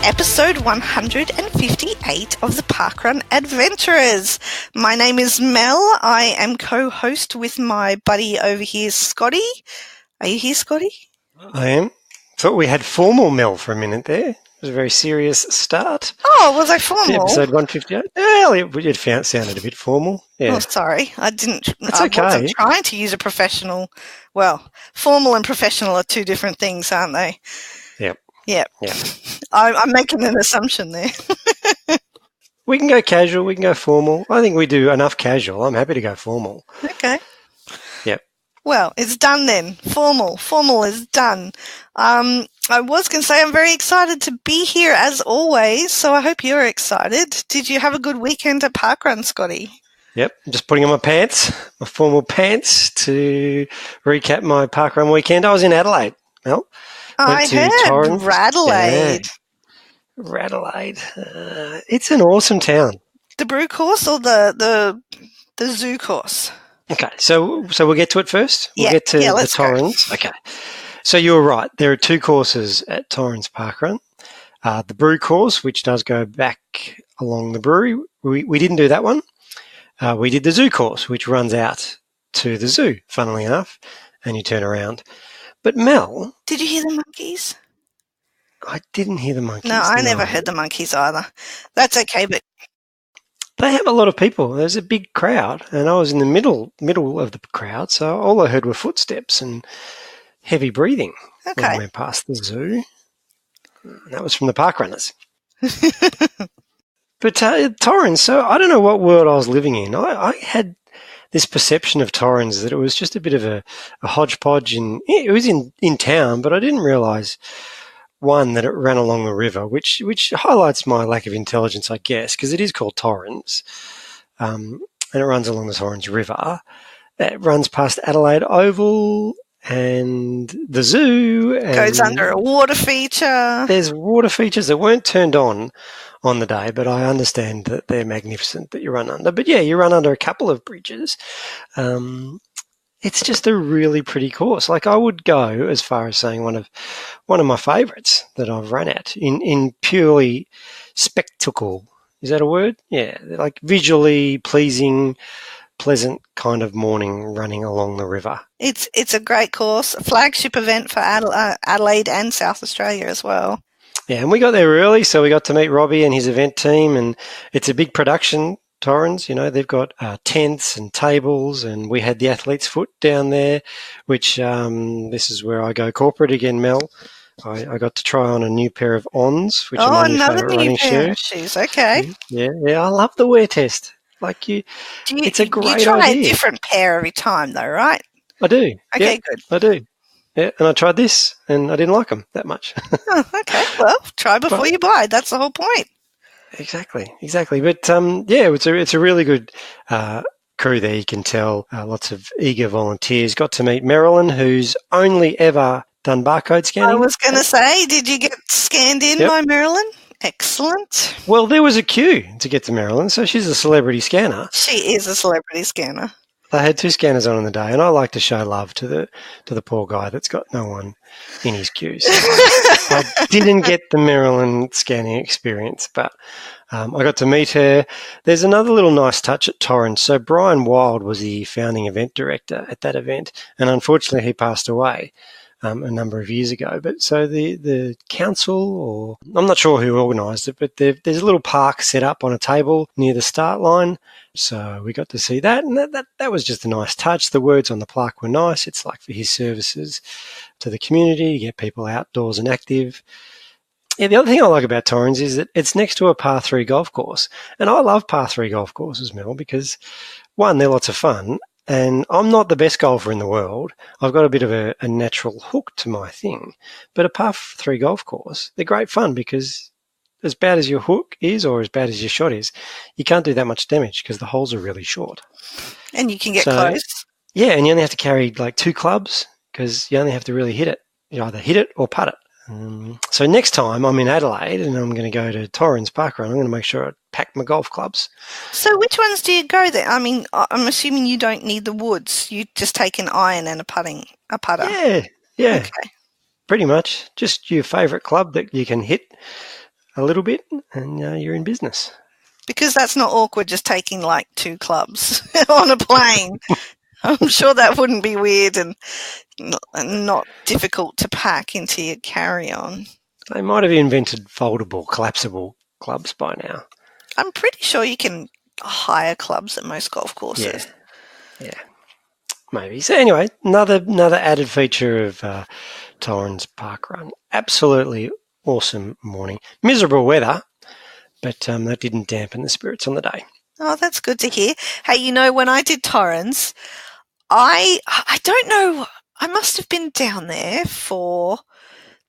episode 158 of the Parkrun Adventurers. My name is Mel. I am co-host with my buddy over here, Scotty. Are you here, Scotty? I am. Thought we had formal Mel for a minute there. It was a very serious start. Oh, was I formal? Episode 158. Well, it sounded a bit formal. Yeah. Oh, sorry. I okay. wasn't trying to use a professional. Well, formal and professional are two different things, aren't they? Yep. I'm making an assumption there. We can go casual. We can go formal. I think we do enough casual. I'm happy to go formal. Okay. Yep. Well, it's done then. Formal. Formal is done. I was going to say I'm very excited to be here as always, so I hope you're excited. Did you have a good weekend at Parkrun, Scotty? Yep. I'm just putting on my formal pants, to recap my Parkrun weekend. I was in Adelaide, Mel. I heard Radelaide. Yeah. Radelaide. It's an awesome town. The brew course or the zoo course? Okay, so we'll get to it first. We'll get to the Torrens. Go. Okay. So you were right. There are two courses at Torrens Parkrun. The brew course, which does go back along the brewery. We didn't do that one. We did the zoo course, which runs out to the zoo, funnily enough, and you turn around. But Mel... Did you hear the monkeys? I didn't hear the monkeys. No, I never heard the monkeys either. That's okay, but... They have a lot of people. There's a big crowd, and I was in the middle of the crowd, so all I heard were footsteps and heavy breathing when I went past the zoo. And that was from the park runners. But Torrens, so I don't know what world I was living in. I had this perception of Torrens that it was just a bit of a hodgepodge. It was in town, but I didn't realise, one, that it ran along the river, which highlights my lack of intelligence, I guess, because it is called Torrens, and it runs along the Torrens River. It runs past Adelaide Oval and the zoo. And goes under a water feature. There's water features that weren't turned on the day, but I understand that they're magnificent that you run under. But yeah, you run under a couple of bridges. It's just a really pretty course. Like, I would go as far as saying one of my favourites that I've run at in purely spectacle. Is that a word? Yeah, like visually pleasing, pleasant kind of morning running along the river. It's a great course, a flagship event for Adelaide and South Australia as well. Yeah, and we got there early, so we got to meet Robbie and his event team, and it's a big production, Torrens. You know, they've got tents and tables, and we had the athlete's foot down there, which this is where I go corporate again, Mel. I got to try on a new pair of Ons, which are my new favourite running shoes. Okay. Yeah, I love the wear test. Like it's a great idea. You try a different pair every time, though, right? I do. Okay, good. I do. Yeah, and I tried this, and I didn't like them that much. Oh, okay. Well, try before you buy. That's the whole point. Exactly. But it's a really good crew there. You can tell lots of eager volunteers. Got to meet Marilyn, who's only ever done barcode scanning. I was going to say, did you get scanned in by Marilyn? Excellent. Well, there was a queue to get to Marilyn, so she's a celebrity scanner. She is a celebrity scanner. They had two scanners on in the day, and I like to show love to the poor guy that's got no one in his queues. So I didn't get the Marilyn scanning experience, but I got to meet her. There's another little nice touch at Torrens. So Brian Wild was the founding event director at that event, and unfortunately he passed away a number of years ago. But so the council, or I'm not sure who organised it, but there's a little park set up on a table near the start line. So we got to see that, and that was just a nice touch. The words on the plaque were nice. It's like for his services to the community, to get people outdoors and active. Yeah, the other thing I like about Torrens is that it's next to a par 3 golf course. And I love par 3 golf courses, Mel, because, one, they're lots of fun, and I'm not the best golfer in the world. I've got a bit of a natural hook to my thing. But a par 3 golf course, they're great fun because as bad as your hook is or as bad as your shot is, you can't do that much damage because the holes are really short. And you can get close. Yeah, and you only have to carry like 2 clubs because you only have to really hit it. You either hit it or putt it. So next time I'm in Adelaide and I'm going to go to Torrens Parkrun, I'm going to make sure I pack my golf clubs. So which ones do you go there? I mean, I'm assuming you don't need the woods. You just take an iron and a putter. Yeah. Okay. Pretty much. Just your favourite club that you can hit a little bit, and you're in business. Because that's not awkward, just taking like 2 clubs on a plane. I'm sure that wouldn't be weird and not difficult to pack into your carry-on. They might have invented foldable, collapsible clubs by now. I'm pretty sure you can hire clubs at most golf courses. Yeah, maybe. So anyway, another added feature of Torrens Parkrun. Absolutely awesome morning. Miserable weather, but that didn't dampen the spirits on the day. Oh, that's good to hear. Hey, when I did Torrens, I don't know, I must have been down there for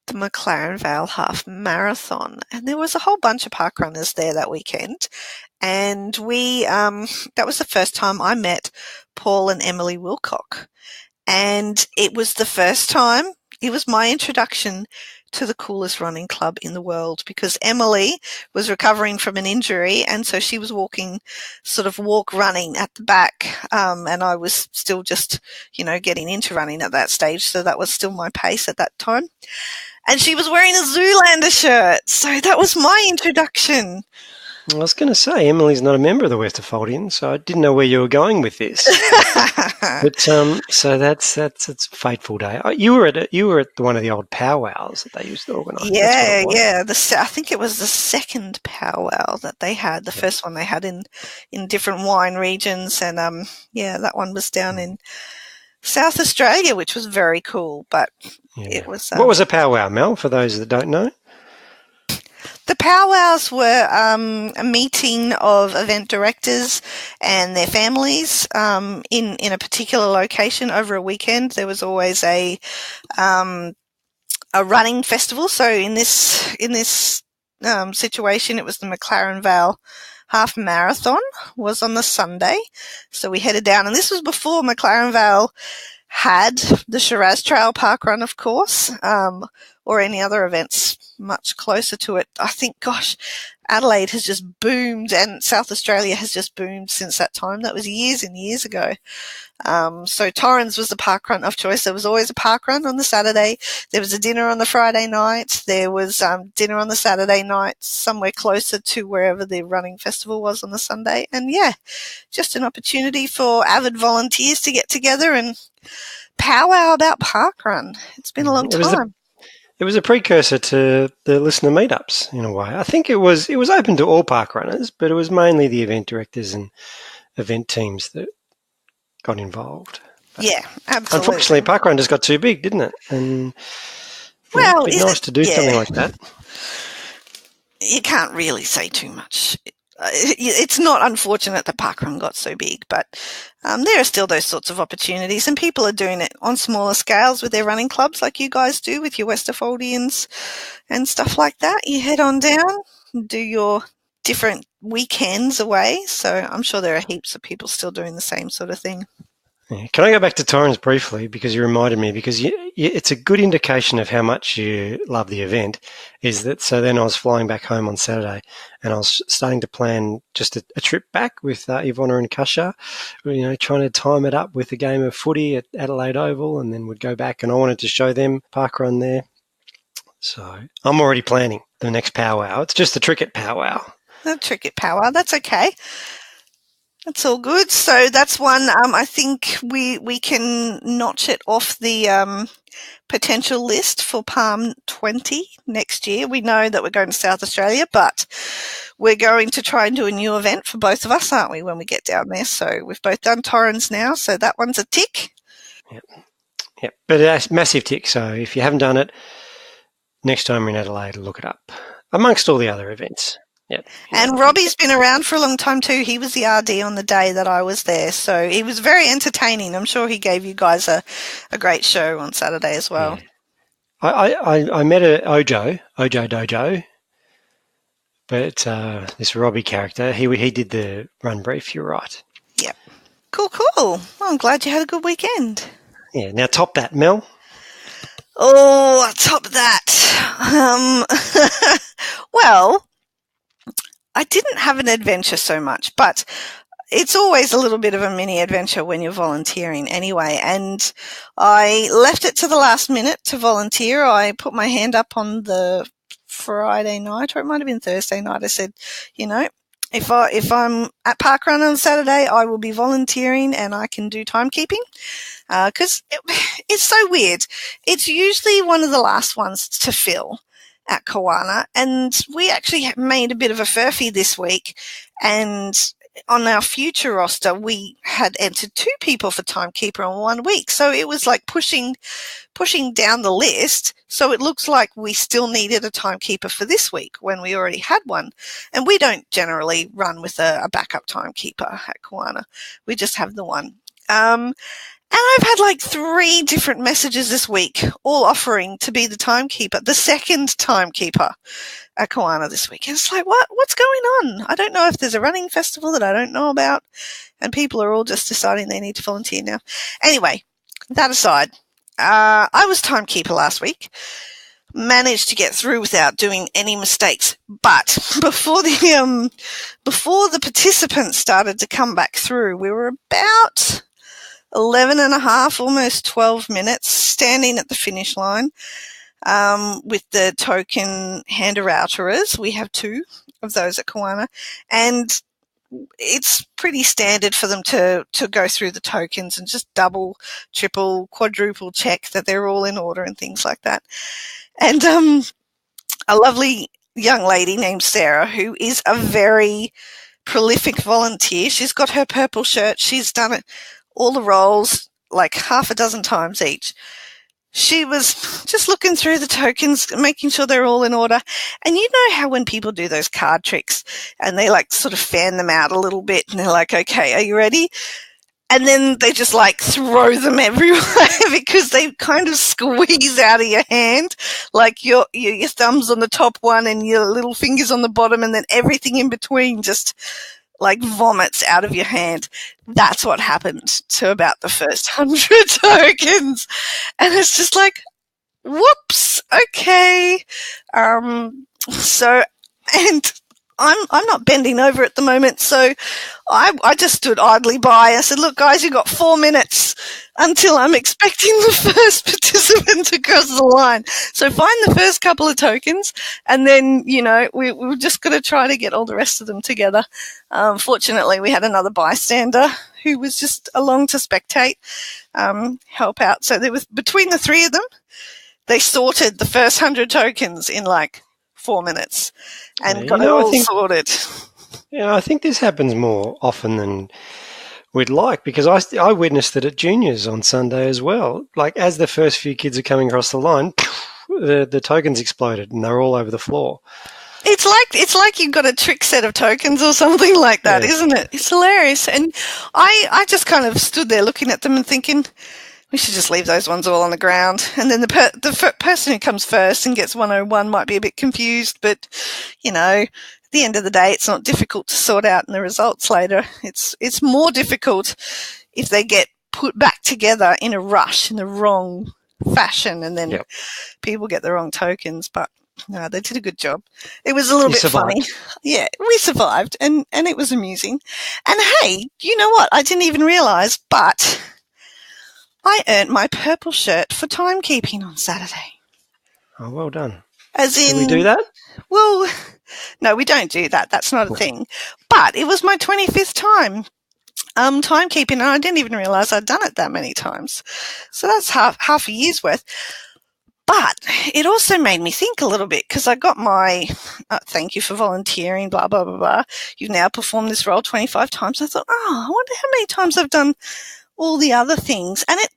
the McLaren Vale Half Marathon, and there was a whole bunch of park runners there that weekend, and we that was the first time I met Paul and Emily Wilcock, and it was the first time, it was my introduction to the coolest running club in the world, because Emily was recovering from an injury, and so she was walk running at the back, and I was still just, getting into running at that stage, so that was still my pace at that time. And she was wearing a Zoolander shirt, so that was my introduction. I was going to say, Emily's not a member of the Westerfoldians, so I didn't know where you were going with this. But so that's a fateful day. You were at one of the old powwows that they used to organise. Yeah. I think it was the second powwow that they had. The first one they had in different wine regions, and that one was down in South Australia, which was very cool. But it was. What was a powwow, Mel? For those that don't know. The powwows were a meeting of event directors and their families in a particular location over a weekend. There was always a running festival. So in this situation, it was the McLaren Vale Half Marathon was on the Sunday. So we headed down, and this was before McLaren Vale had the Shiraz Trail Park Run, of course, or any other events much closer to it. I think, Adelaide has just boomed, and South Australia has just boomed since that time. That was years and years ago. So Torrens was the park run of choice. There was always a park run on the Saturday. There was a dinner on the Friday night. There was dinner on the Saturday night somewhere closer to wherever the running festival was on the Sunday. And just an opportunity for avid volunteers to get together and powwow about parkrun. It's been a long time. It was a precursor to the listener meetups in a way. I think it was open to all park runners, but it was mainly the event directors and event teams that got involved. But absolutely. Unfortunately, parkrun just got too big, didn't it? And it'd be nice to do something like that. You can't really say too much. It's not unfortunate that parkrun got so big, but there are still those sorts of opportunities, and people are doing it on smaller scales with their running clubs like you guys do with your Westerfoldians and stuff like that. You head on down and do your different weekends away, so I'm sure there are heaps of people still doing the same sort of thing. Yeah. Can I go back to Torrens briefly, because you reminded me, because it's a good indication of how much you love the event, is that, so then I was flying back home on Saturday and I was starting to plan just a trip back with Ivona and Kasha, trying to time it up with a game of footy at Adelaide Oval, and then we'd go back, and I wanted to show them parkrun there. So I'm already planning the next powwow. It's just the cricket powwow. The cricket powwow, that's okay. That's all good. So that's one. I think we can notch it off the potential list for Palm 20 next year. We know that we're going to South Australia, but we're going to try and do a new event for both of us, aren't we, when we get down there? So we've both done Torrens now, so that one's a tick. Yep. But a massive tick. So if you haven't done it, next time we're in Adelaide, look it up amongst all the other events. Yep. And Robbie's been around for a long time too. He was the RD on the day that I was there, so he was very entertaining. I'm sure he gave you guys a great show on Saturday as well. Yeah. I met Ojo Dojo, but this Robbie character, he did the run brief. You're right. Yep. Cool. Well, I'm glad you had a good weekend. Yeah. Now top that, Mel. Oh, top that. Well, I didn't have an adventure so much, but it's always a little bit of a mini adventure when you're volunteering anyway. And I left it to the last minute to volunteer. I put my hand up on the Friday night, or it might have been Thursday night. I said, you know, if I'm at parkrun on Saturday, I will be volunteering and I can do timekeeping, because it's so weird. It's usually one of the last ones to fill at Kawana, and we actually made a bit of a furphy this week, and on our future roster we had entered 2 people for timekeeper on 1 week, so it was like pushing down the list. So it looks like we still needed a timekeeper for this week when we already had one, and we don't generally run with a backup timekeeper at Kawana. We just have the one. And I've had like 3 different messages this week, all offering to be the timekeeper, the second timekeeper at Kawana this week. And it's like, what's going on? I don't know if there's a running festival that I don't know about, and people are all just deciding they need to volunteer now. Anyway, that aside, I was timekeeper last week, managed to get through without doing any mistakes. But before the participants started to come back through, we were about 11 and a half, almost 12 minutes standing at the finish line with the token hander-outerers. We have 2 of those at Kawana, and it's pretty standard for them to go through the tokens and just double, triple, quadruple check that they're all in order and things like that. And a lovely young lady named Sarah, who is a very prolific volunteer. She's got her purple shirt. She's done it, all the roles, like half a dozen times each. She was just looking through the tokens, making sure they're all in order. And you know how when people do those card tricks and they like sort of fan them out a little bit and they're like, okay, are you ready? And then they just like throw them everywhere because they kind of squeeze out of your hand, like your thumbs on the top one and your little fingers on the bottom, and then everything in between just like vomits out of your hand. That's what happened to about the first 100 tokens. And it's just like, whoops, okay. So, and I'm not bending over at the moment, so I just stood idly by. I said, look, guys, you've got 4 minutes until I'm expecting the first participant to cross the line. So find the first couple of tokens, and then, you know, we're just going to try to get all the rest of them together. Fortunately, we had another bystander who was just along to spectate, help out. So there was, between the 3 of them, they sorted the first 100 tokens in like 4 minutes and got it all sorted. Yeah, I think this happens more often than we'd like, because I witnessed it at juniors on Sunday as well. Like, as the first few kids are coming across the line, the tokens exploded and they're all over the floor. It's like you've got a trick set of tokens or something like that, isn't it? It's hilarious. And I just kind of stood there looking at them and thinking, we should just leave those ones all on the ground. And then the person who comes first and gets 101 might be a bit confused, but, you know, at the end of the day, it's not difficult to sort out in the results later. It's more difficult if they get put back together in a rush in the wrong fashion, and then people get the wrong tokens. But no, they did a good job. It was a little bit funny. Yeah, we survived, and it was amusing. And hey, you know what? I didn't even realise, but I earned my purple shirt for timekeeping on Saturday. Oh, well done. As in, do we do that? Well, no, we don't do that. That's not a thing. But it was my 25th time timekeeping, and I didn't even realise I'd done it that many times. So that's half a year's worth. But it also made me think a little bit, because I got my thank you for volunteering, blah, blah, blah, blah. You've now performed this role 25 times. I thought, I wonder how many times I've done all the other things. And it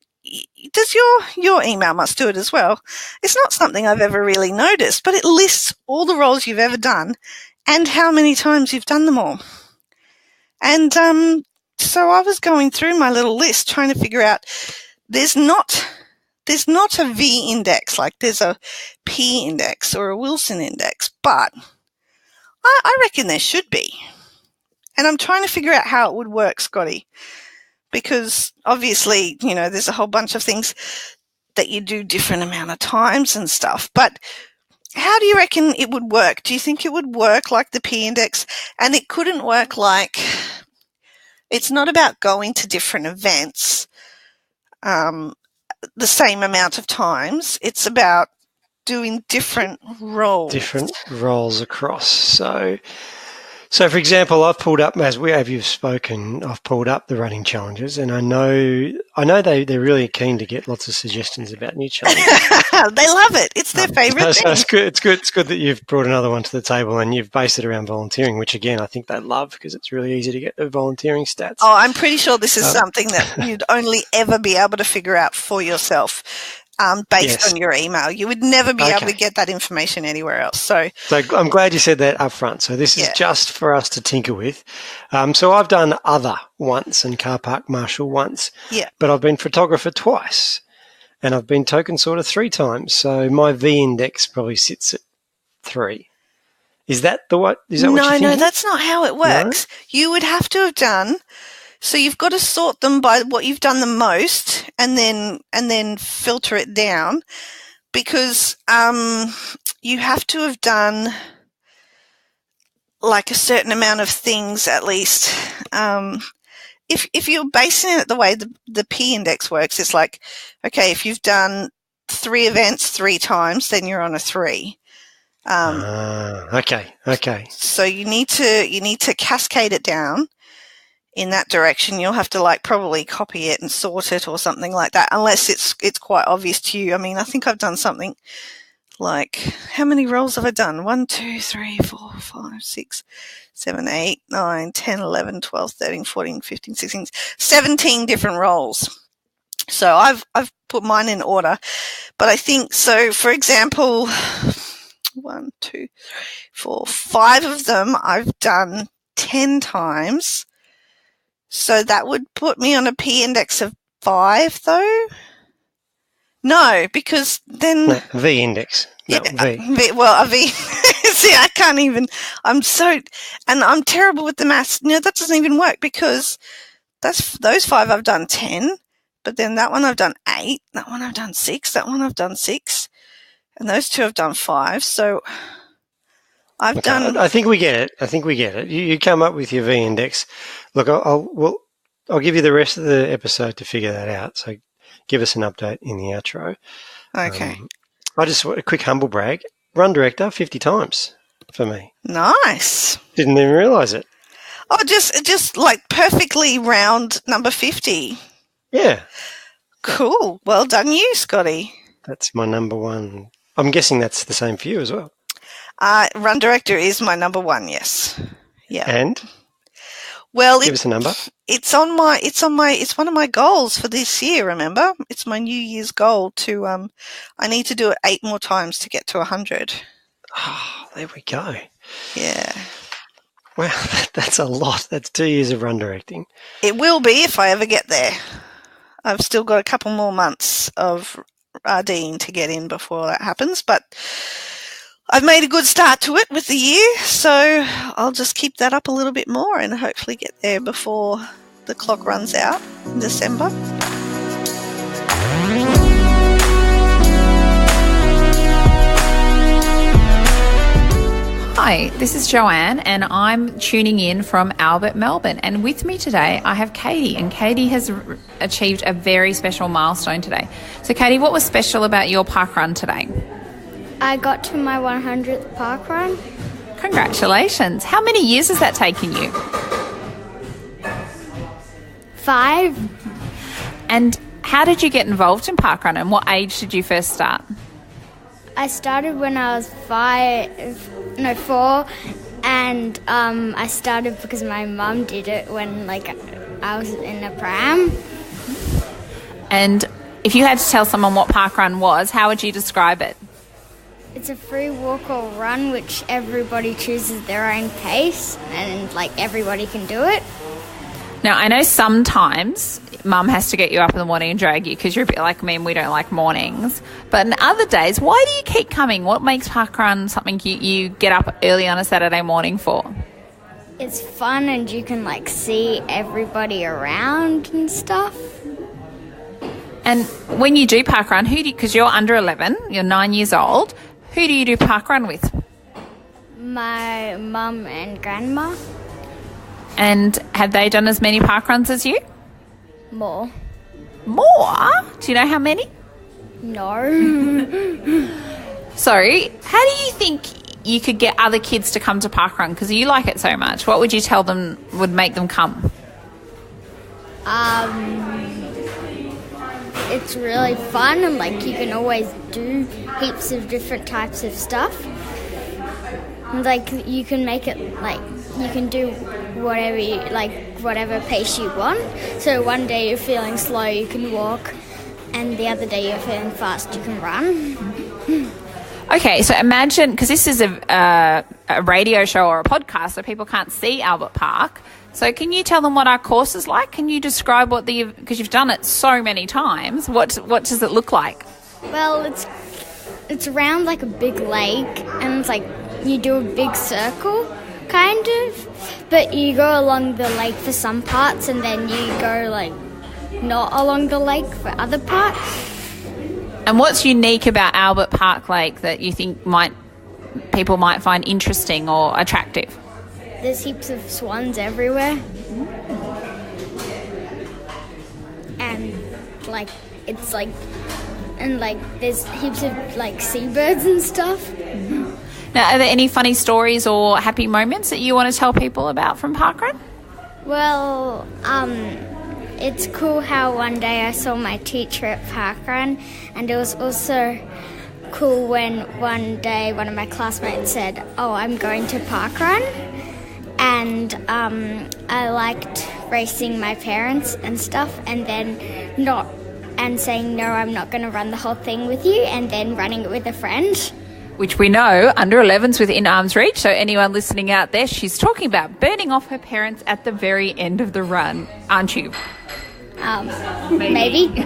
does your email must do it as well. It's not something I've ever really noticed, but it lists all the roles you've ever done and how many times you've done them all. And so I was going through my little list trying to figure out, there's not a V index, like there's a P index or a Wilson index, but I reckon there should be. And I'm trying to figure out how it would work, Scotty, because obviously, you know, there's a whole bunch of things that you do different amount of times and stuff, but how do you reckon it would work? Do you think it would work like the P index? And it couldn't work like, it's not about going to different events the same amount of times. It's about doing different roles. Different roles across. So for example, I've pulled up, as you've spoken, I've pulled up the running challenges, and I know they're really keen to get lots of suggestions about new challenges. They love it. It's their favourite thing. It's good. It's good that you've brought another one to the table and you've based it around volunteering, which again I think they love because it's really easy to get the volunteering stats. Oh, I'm pretty sure this is something that you'd only ever be able to figure out for yourself. Based on your email. You would never be able to get that information anywhere else. So I'm glad you said that up front. So this is just for us to tinker with. So I've done other once and car park marshal once, but I've been photographer twice and I've been token sorter 3 times. So my V index probably sits at 3. Is that what you're thinking? No, that's not how it works. No? You would have to have done... So you've got to sort them by what you've done the most and then filter it down because you have to have done like a certain amount of things at least. If you're basing it the way the P index works, it's like, okay, if you've done 3 events 3 times, then you're on a 3. Okay. So you need to cascade it down in that direction. You'll have to probably copy it and sort it or something like that, unless it's quite obvious to you. I mean, I think I've done something like, how many rolls have I done? 1, 2, 3, 4, 5, 6, 7, 8, 9, 10, 11, 12, 13, 14, 15, 16, 17 different rolls. So I've put mine in order, but I think so. For example, 1, 2, 3, 4, 5 of them I've done 10 times. So that would put me on a P index of 5, though? No, because then... No, V index. No, V. Well, a V. See, I can't even... I'm terrible with the maths. No, that doesn't even work because those 5 I've done 10, but then that one I've done 8, that one I've done 6, that one I've done 6, and those 2 I've done 5, so... I've done. I think we get it. You come up with your V index. Look, I'll give you the rest of the episode to figure that out. So give us an update in the outro. Okay. A quick humble brag. Run director 50 times for me. Nice. Didn't even realise it. Oh, just like perfectly round number 50. Yeah. Cool. Well done, you, Scotty. That's my number 1. I'm guessing that's the same for you as well. Run director is my number 1, yes. Yeah. And? Well, give us a number. It's one of my goals for this year, remember? It's my New Year's goal to I need to do it 8 more times to get to 100. Oh, there we go. Yeah. Well, that's a lot. That's 2 years of run directing. It will be if I ever get there. I've still got a couple more months of RDing to get in before that happens, but I've made a good start to it with the year, so I'll just keep that up a little bit more and hopefully get there before the clock runs out in December. Hi, this is Joanne and I'm tuning in from Albert Melbourne, and with me today I have Katie, and Katie has achieved a very special milestone today. So Katie, what was special about your parkrun today? I got to my 100th parkrun. Congratulations. How many years has that taken you? 5. And how did you get involved in parkrun, and what age did you first start? I started when I was 4, and I started because my mum did it when I was in a pram. And if you had to tell someone what parkrun was, how would you describe it? It's a free walk or run which everybody chooses their own pace, and everybody can do it. Now, I know sometimes Mum has to get you up in the morning and drag you because you're a bit like me and we don't like mornings. But in other days, why do you keep coming? What makes parkrun something you get up early on a Saturday morning for? It's fun and you can see everybody around and stuff. And when you do parkrun, because you're under 11, you're 9 years old, who do you do parkrun with? My mum and grandma. And have they done as many parkruns as you? More. More? Do you know how many? No. So, how do you think you could get other kids to come to parkrun? Because you like it so much. What would you tell them would make them come? It's really fun, and like you can always do heaps of different types of stuff. And, like you can make it like you can do whatever pace you want. So one day you're feeling slow, you can walk, and the other day you're feeling fast, you can run. Okay, so imagine, because this is a radio show or a podcast, so people can't see Albert Park. So can you tell them what our course is like? Can you describe because you've done it so many times, what does it look like? Well, it's around like a big lake, and it's like you do a big circle, kind of, but you go along the lake for some parts, and then you go like not along the lake for other parts. And what's unique about Albert Park Lake that you think people might find interesting or attractive? There's heaps of swans everywhere. And there's heaps of like seabirds and stuff. Now, are there any funny stories or happy moments that you want to tell people about from parkrun? Well, it's cool how one day I saw my teacher at parkrun, and it was also cool when one day one of my classmates said, "Oh, I'm going to parkrun," and I liked racing my parents and stuff, and then saying, "No, I'm not going to run the whole thing with you," and then running it with a friend. Which we know under 11's within arm's reach, so anyone listening out there, she's talking about burning off her parents at the very end of the run, aren't you? Maybe.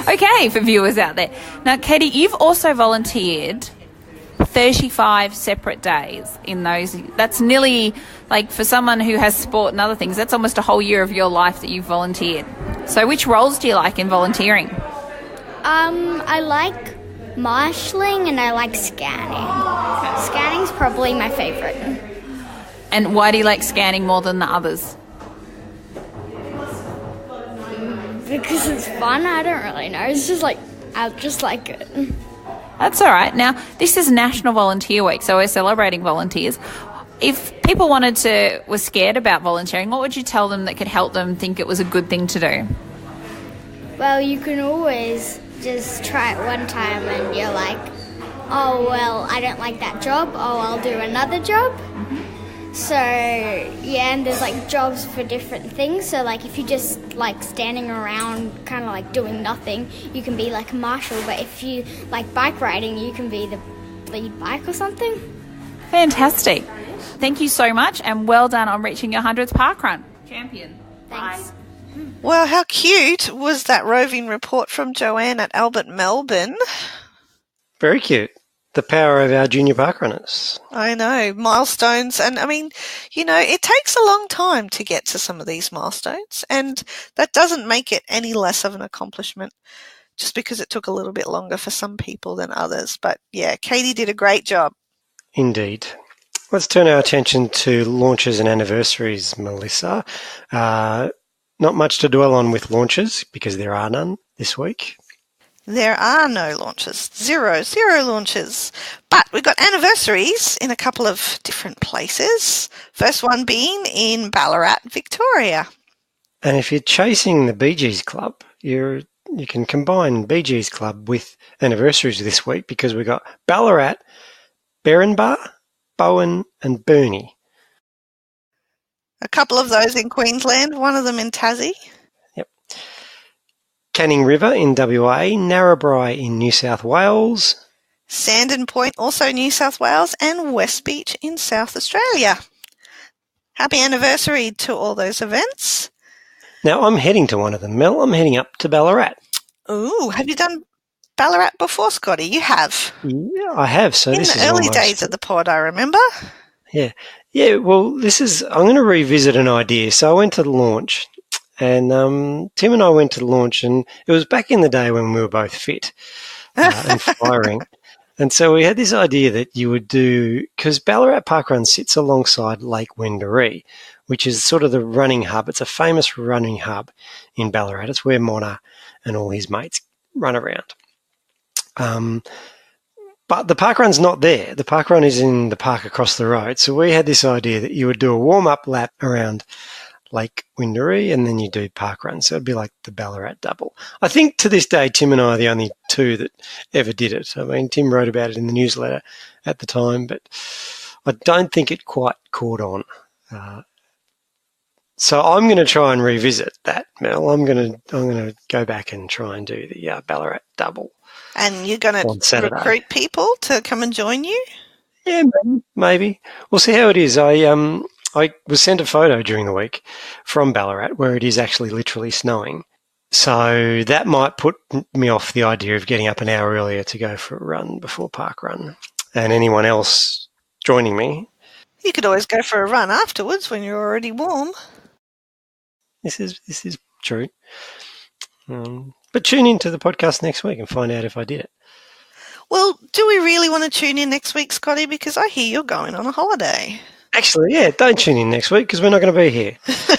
Okay, for viewers out there. Now, Katie, you've also volunteered 35 separate days in those. That's nearly, like, for someone who has sport and other things, that's almost a whole year of your life that you've volunteered. So which roles do you like in volunteering? I like marshalling and I like scanning. Scanning's probably my favourite. And why do you like scanning more than the others? Because it's fun. I don't really know. It's just like, I just like it. That's all right. Now, this is National Volunteer Week, so we're celebrating volunteers. If people were scared about volunteering, what would you tell them that could help them think it was a good thing to do? Well, you can always just try it one time and you're like, oh, well, I don't like that job. Oh, I'll do another job. Mm-hmm. So, yeah, and there's like jobs for different things. So, like, if you're just like standing around kind of like doing nothing, you can be like a marshal. But if you like bike riding, you can be the lead bike or something. Fantastic. Thank you so much, and well done on reaching your 100th parkrun. Champion. Thanks. Bye. Well, how cute was that roving report from Joanne at Albert Melbourne? Very cute. The power of our junior parkrunners. I know, milestones. And I mean, you know, it takes a long time to get to some of these milestones, and that doesn't make it any less of an accomplishment just because it took a little bit longer for some people than others. But yeah, Katie did a great job. Indeed. Let's turn our attention to launches and anniversaries, Melissa. Not much to dwell on with launches because there are none this week. There are no launches. Zero launches. But we've got anniversaries in a couple of different places. First one being in Ballarat, Victoria. And if you're chasing the Bee Gees Club, you can combine Bee Gees Club with anniversaries this week because we've got Ballarat, Berrinba, Bowen and Burnie. A couple of those in Queensland, one of them in Tassie. Yep. Canning River in WA, Narrabri in New South Wales. Sandon Point, also New South Wales, and West Beach in South Australia. Happy anniversary to all those events. Now, I'm heading to one of them, Mel. I'm heading up to Ballarat. Ooh, have you done Ballarat before, Scotty? You have. Yeah, I have. So in this the is early almost days of the pod, I remember. Yeah. Well, I'm going to revisit an idea. So I went to the launch, and Tim and I went to the launch, and it was back in the day when we were both fit and firing. And so we had this idea that you would do, because Ballarat Parkrun sits alongside Lake Wendouree, which is sort of the running hub. It's a famous running hub in Ballarat. It's where Mona and all his mates run around. But the parkrun's not there. The parkrun is in the park across the road. So we had this idea that you would do a warm-up lap around Lake Windaree and then you do parkrun. So it'd be like the Ballarat double. I think to this day, Tim and I are the only two that ever did it. I mean, Tim wrote about it in the newsletter at the time, but I don't think it quite caught on. So I'm going to try and revisit that, Mel. I'm going to go back and try and do the Ballarat double. And you're going to recruit people to come and join you? Yeah, maybe. We'll see how it is. I was sent a photo during the week from Ballarat where it is actually literally snowing. So that might put me off the idea of getting up an hour earlier to go for a run before parkrun. And anyone else joining me. You could always go for a run afterwards when you're already warm. This is true. But tune into the podcast next week and find out if I did it. Well, do we really want to tune in next week, Scotty? Because I hear you're going on a holiday. Actually, yeah, don't tune in next week because we're not going to be here.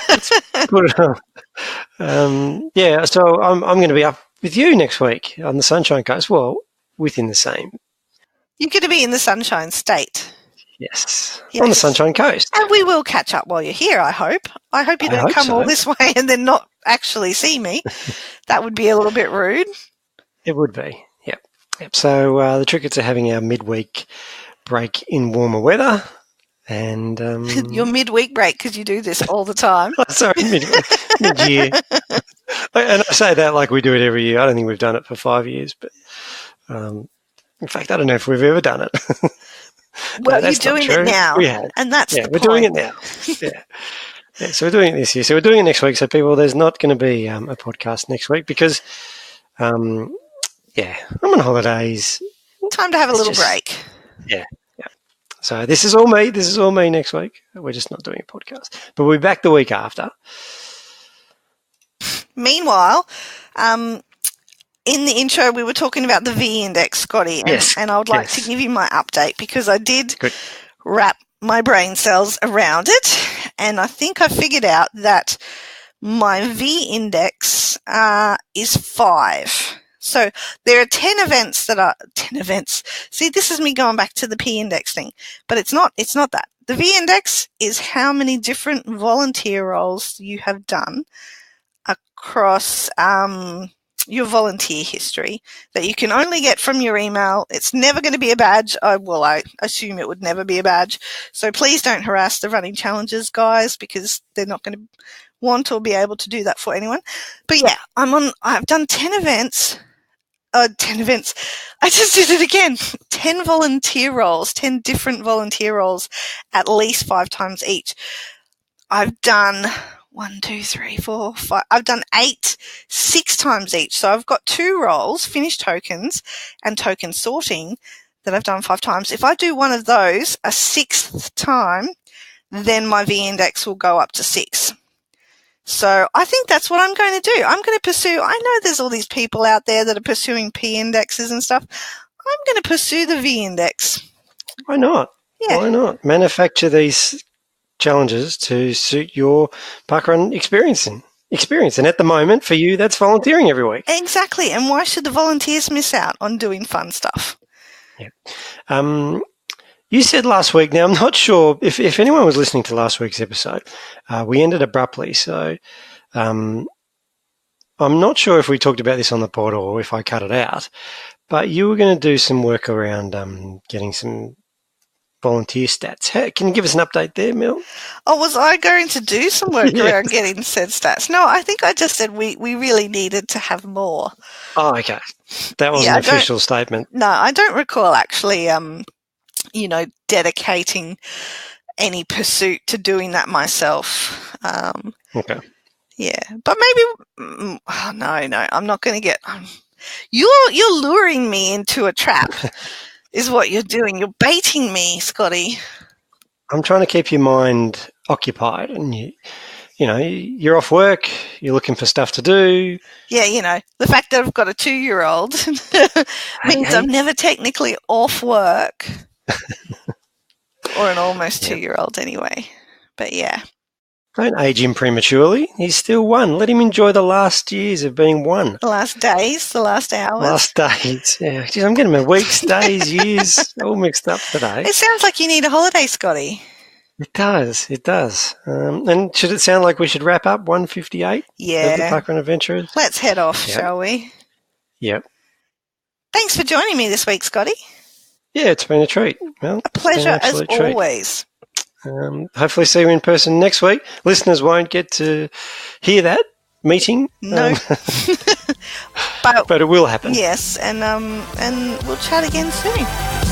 Let's put it on. So I'm going to be up with you next week on the Sunshine Coast. Well, within the same. You're going to be in the Sunshine State. Yes, on the Sunshine Coast. And we will catch up while you're here, I hope. I hope you don't come all this way and then not actually see me. That would be a little bit rude. It would be, yep. So the Trickets are having our midweek break in warmer weather. And your midweek break because you do this all the time. Sorry, mid-year. And I say that like we do it every year. I don't think we've done it for 5 years. But in fact, I don't know if we've ever done it. Well, you're doing it now, and that's the point. We're doing it now. Yeah, so we're doing it this year. So we're doing it next week. So people, there's not going to be a podcast next week because, I'm on holidays. Time to have a little break. Yeah. So this is all me. This is all me next week. We're just not doing a podcast, but we'll be back the week after. Meanwhile, in the intro, we were talking about the V index, Scotty, and I would like to give you my update because I did wrap my brain cells around it, and I think I figured out that my V index is 5. So there are 10 events that are 10 events. See, this is me going back to the P index thing, but it's not that. The V index is how many different volunteer roles you have done across your volunteer history that you can only get from your email. It's never going to be a badge. I assume it would never be a badge. So please don't harass the running challenges guys because they're not going to want or be able to do that for anyone. But yeah, I've done 10 events. 10 events. I just did it again. 10 volunteer roles, 10 different volunteer roles at least 5 times each. I've done 1, 2, 3, 4, 5. I've done 8, 6 times each. So I've got 2 roles, finished tokens and token sorting that I've done 5 times. If I do one of those a 6th time, then my V index will go up to 6. So I think that's what I'm going to do. I'm going to pursue, I know there's all these people out there that are pursuing P indexes and stuff. I'm going to pursue the V index. Why not? Yeah. Why not? Manufacture these challenges to suit your parkrun experience. And at the moment, for you, that's volunteering every week. Exactly. And why should the volunteers miss out on doing fun stuff? Yeah. You said last week, now I'm not sure if anyone was listening to last week's episode, we ended abruptly. So I'm not sure if we talked about this on the pod or if I cut it out, but you were going to do some work around getting some volunteer stats. Can you give us an update there, Mel? Oh, was I going to do some work around getting said stats? No, I think I just said we really needed to have more. Oh, okay. That was an official statement. No, I don't recall actually dedicating any pursuit to doing that myself. Okay. Yeah, but maybe. Oh, no, I'm not going to get. You're luring me into a trap, is what you're doing. You're baiting me, Scotty. I'm trying to keep your mind occupied, and you're off work. You're looking for stuff to do. Yeah, the fact that I've got a 2-year-old means I'm never technically off work. Or an almost 2-year-old anyway. But yeah. Don't age him prematurely. He's still one. Let him enjoy the last years of being one. The last days, the last hours. Last days. Yeah. Geez, I'm getting my weeks, days, years all mixed up today. It sounds like you need a holiday, Scotty. It does. It does. And should it sound like we should wrap up 158? Yeah. Of the Parkrun Adventurers? Let's head off, shall we? Yep. Thanks for joining me this week, Scotty. Yeah, it's been a treat. Well, A pleasure an as absolute treat. always. Hopefully see you in person next week. Listeners won't get to hear that meeting. No. But it will happen. Yes, and we'll chat again soon.